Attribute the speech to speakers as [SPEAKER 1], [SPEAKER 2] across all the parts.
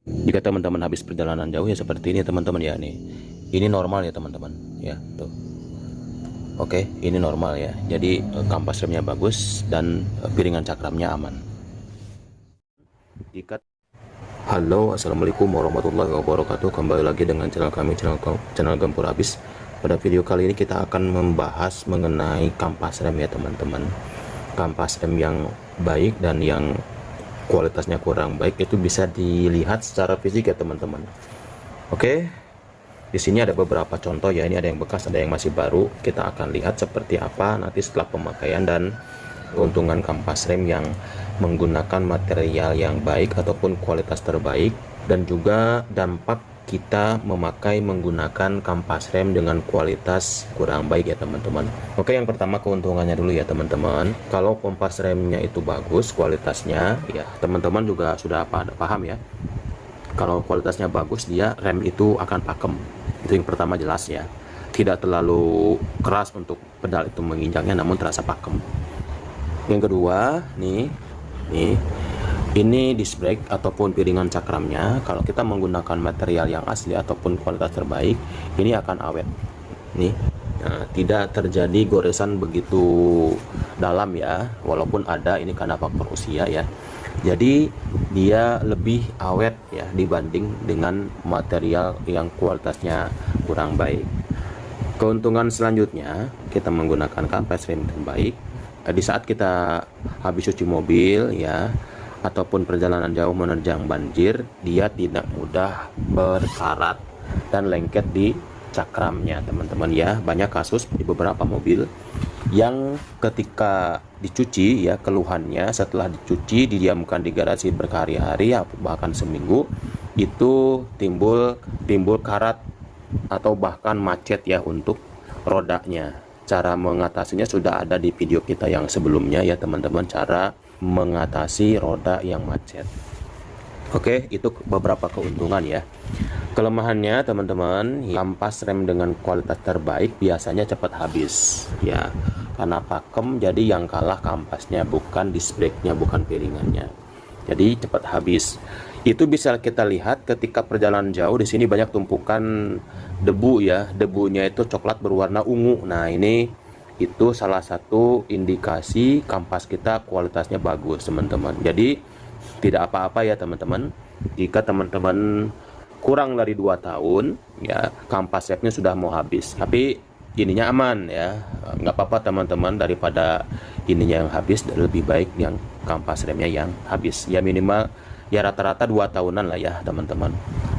[SPEAKER 1] Jika teman-teman habis perjalanan jauh ya seperti ini teman-teman ya, nih. Ini normal ya teman-teman ya, tuh. Oke, ini normal ya. Jadi kampas remnya bagus dan piringan cakramnya aman. Jika Halo, assalamualaikum warahmatullahi wabarakatuh. Kembali lagi dengan channel kami, channel Gempur Habis. Pada video kali ini kita akan membahas mengenai kampas rem ya teman-teman. Kampas rem yang baik dan yang kualitasnya kurang baik itu bisa dilihat secara fisik ya teman-teman. Oke, di sini ada beberapa contoh ya. Ini ada yang bekas, ada yang masih baru. Kita akan lihat seperti apa nanti setelah pemakaian dan keuntungan kampas rem yang menggunakan material yang baik ataupun kualitas terbaik, dan juga dampak kita menggunakan kampas rem dengan kualitas kurang baik ya teman-teman. Oke, yang pertama keuntungannya dulu ya teman-teman. Kalau kampas remnya itu bagus kualitasnya ya, teman-teman juga sudah paham ya. Kalau kualitasnya bagus, dia rem itu akan pakem. Itu yang pertama, jelas ya. Tidak terlalu keras untuk pedal itu menginjaknya, namun terasa pakem. Yang kedua, nih, ini disc brake ataupun piringan cakramnya. Kalau kita menggunakan material yang asli ataupun kualitas terbaik, ini akan awet. Nih, nah, tidak terjadi goresan begitu dalam ya, walaupun ada, ini karena faktor usia ya. Jadi dia lebih awet ya dibanding dengan material yang kualitasnya kurang baik. Keuntungan selanjutnya, kita menggunakan kampas rem terbaik. Di saat kita habis cuci mobil ya, ataupun perjalanan jauh menerjang banjir, dia tidak mudah berkarat dan lengket di cakramnya teman-teman ya. Banyak kasus di beberapa mobil yang ketika dicuci ya, keluhannya setelah dicuci didiamkan di garasi berhari-hari bahkan seminggu, itu timbul karat atau bahkan macet ya untuk rodanya. Cara mengatasinya sudah ada di video kita yang sebelumnya ya teman-teman, cara mengatasi roda yang macet. Oke, itu beberapa keuntungan ya. Kelemahannya teman-teman, kampas rem dengan kualitas terbaik biasanya cepat habis ya, karena pakem. Jadi yang kalah kampasnya, bukan disc brake-nya, bukan piringannya. Jadi cepat habis. Itu bisa kita lihat ketika perjalanan jauh. Di sini banyak tumpukan debu ya, debunya itu coklat berwarna ungu. Nah, itu salah satu indikasi kampas kita kualitasnya bagus teman-teman. Jadi tidak apa-apa ya teman-teman, jika teman-teman kurang dari 2 tahun ya, kampas remnya sudah mau habis, tapi ininya aman ya, nggak apa-apa teman-teman. Daripada ininya yang habis, lebih baik yang kampas remnya yang habis ya, minimal ya rata-rata 2 tahunan lah ya teman-teman.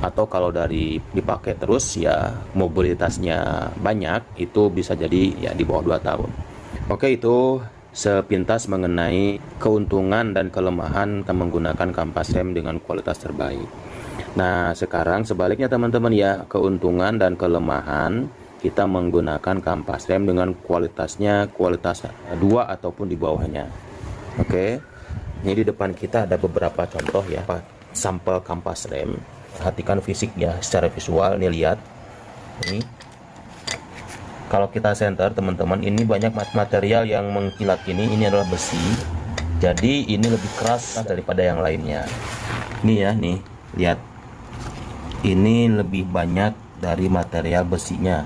[SPEAKER 1] Atau kalau dari dipakai terus ya, mobilitasnya banyak, itu bisa jadi ya di bawah 2 tahun. Oke, itu sepintas mengenai keuntungan dan kelemahan menggunakan kampas rem dengan kualitas terbaik. Nah, sekarang sebaliknya teman-teman ya, keuntungan dan kelemahan kita menggunakan kampas rem dengan kualitas 2 ataupun di bawahnya. Oke, ini di depan kita ada beberapa contoh ya, sampel kampas rem. Perhatikan fisiknya secara visual, nih lihat. Ini kalau kita center teman-teman, ini banyak material yang mengkilat. Ini adalah besi, jadi ini lebih keras daripada yang lainnya. Ini ya, nih lihat, ini lebih banyak dari material besinya,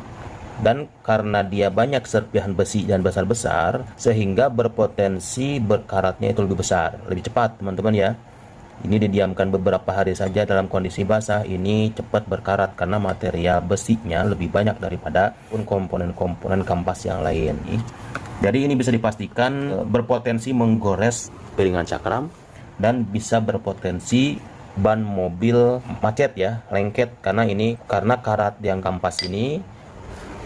[SPEAKER 1] dan karena dia banyak serpihan besi dan besar-besar, sehingga berpotensi berkaratnya itu lebih besar, lebih cepat teman-teman ya. Ini didiamkan beberapa hari saja dalam kondisi basah, ini cepat berkarat karena material besinya lebih banyak daripada komponen-komponen kampas yang lain. Jadi ini bisa dipastikan berpotensi menggores piringan cakram dan bisa berpotensi ban mobil macet ya, lengket, karena karat yang kampas ini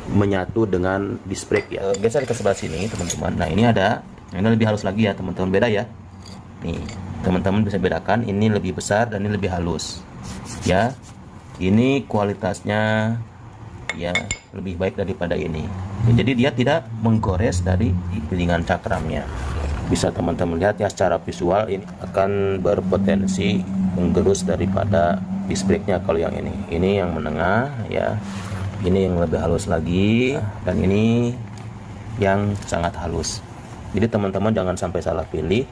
[SPEAKER 1] menyatu dengan disc brake ya. Geser ke sebelah sini teman-teman. Nah, ini lebih halus lagi ya teman-teman, beda ya. Nih, teman-teman bisa bedakan, ini lebih besar dan ini lebih halus ya. Ini kualitasnya ya lebih baik daripada ini ya, jadi dia tidak menggores dari piringan cakramnya. Bisa teman-teman lihat ya secara visual, ini akan berpotensi menggerus daripada disc brake-nya. Kalau yang ini yang menengah ya, ini yang lebih halus lagi, dan ini yang sangat halus. Jadi teman-teman jangan sampai salah pilih.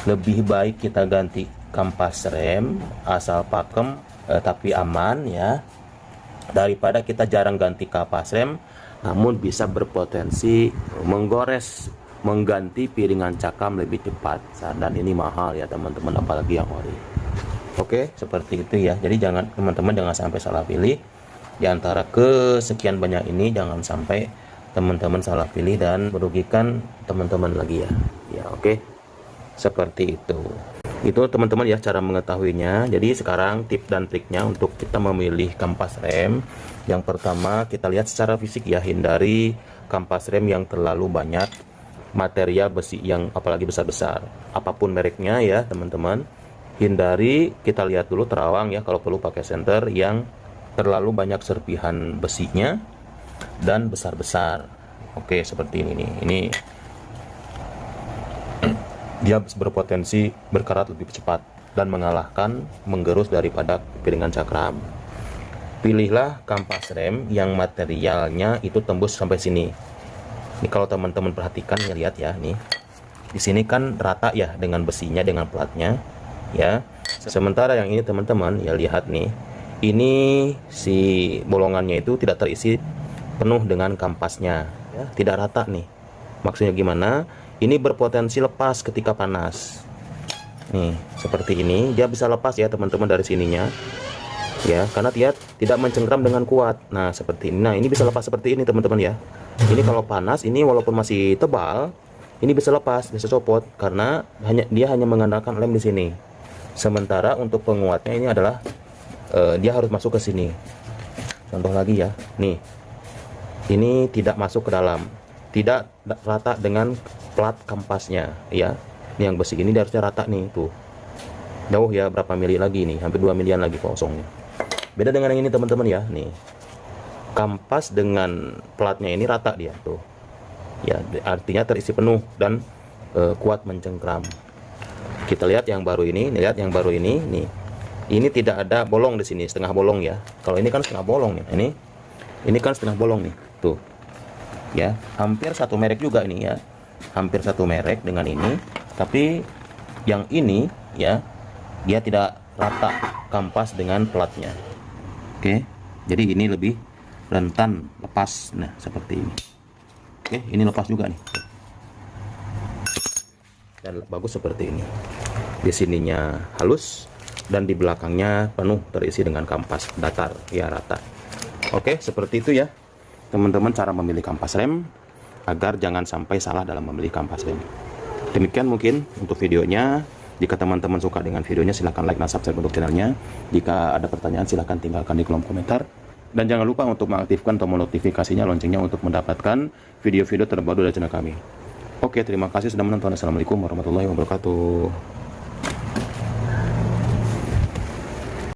[SPEAKER 1] Lebih baik kita ganti kampas rem asal pakem tapi aman ya, daripada kita jarang ganti kapas rem namun bisa berpotensi mengganti piringan cakram lebih cepat, dan ini mahal ya teman-teman, apalagi yang ori. Oke, seperti itu ya. Jadi teman-teman jangan sampai salah pilih di antara kesekian banyak ini, jangan sampai teman-teman salah pilih dan merugikan teman-teman lagi ya. Ya, oke. Seperti itu. Itu teman-teman ya cara mengetahuinya. Jadi sekarang tips dan triknya untuk kita memilih kampas rem. Yang pertama kita lihat secara fisik ya, hindari kampas rem yang terlalu banyak material besi yang apalagi besar-besar, apapun mereknya ya teman-teman. Hindari, kita lihat dulu terawang ya, kalau perlu pakai senter yang terlalu banyak serpihan besinya dan besar-besar. Oke, seperti ini nih. Ini dia berpotensi berkarat lebih cepat dan mengalahkan menggerus daripada piringan cakram. Pilihlah kampas rem yang materialnya itu tembus sampai sini. Ini kalau teman-teman perhatikan ya, lihat ya nih. Di sini kan rata ya dengan besinya, dengan platnya ya. Sementara yang ini teman-teman ya, lihat nih. Ini si bolongannya itu tidak terisi penuh dengan kampasnya ya, tidak rata nih. Maksudnya gimana? Ini berpotensi lepas ketika panas. Nih, seperti ini dia bisa lepas ya teman-teman dari sininya. Ya, karena dia tidak mencengkram dengan kuat. Nah, seperti ini. Nah, ini bisa lepas seperti ini teman-teman ya. Ini kalau panas, ini walaupun masih tebal, ini bisa lepas, bisa copot karena dia hanya mengandalkan lem di sini. Sementara untuk penguatnya ini adalah dia harus masuk ke sini. Contoh lagi ya. Nih. Ini tidak masuk ke dalam. Tidak rata dengan plat kampasnya ya. Ini yang besi ini dia harusnya rata nih tuh. Jauh ya, berapa mili lagi nih? Hampir 2 milian lagi kosongnya. Beda dengan yang ini teman-teman ya, nih kampas dengan platnya ini rata dia tuh ya, artinya terisi penuh dan kuat mencengkram. Kita lihat yang baru ini, lihat yang baru ini nih, ini tidak ada bolong di sini, setengah bolong ya. Kalau ini kan setengah bolong nih, ini kan setengah bolong nih tuh ya, hampir satu merek juga ini ya, hampir satu merek dengan ini, tapi yang ini ya dia tidak rata kampas dengan platnya. Oke, jadi ini lebih rentan lepas. Nah, seperti ini. Oke, ini lepas juga nih. Dan bagus seperti ini. Di sininya halus dan di belakangnya penuh terisi dengan kampas datar, ya rata. Oke, seperti itu ya. Teman-teman cara memilih kampas rem agar jangan sampai salah dalam memilih kampas rem. Demikian mungkin untuk videonya. Jika teman-teman suka dengan videonya, silahkan like dan subscribe untuk channelnya. Jika ada pertanyaan, silahkan tinggalkan di kolom komentar. Dan jangan lupa untuk mengaktifkan tombol notifikasinya, loncengnya untuk mendapatkan video-video terbaru dari channel kami. Oke, terima kasih sudah menonton. Assalamualaikum warahmatullahi wabarakatuh.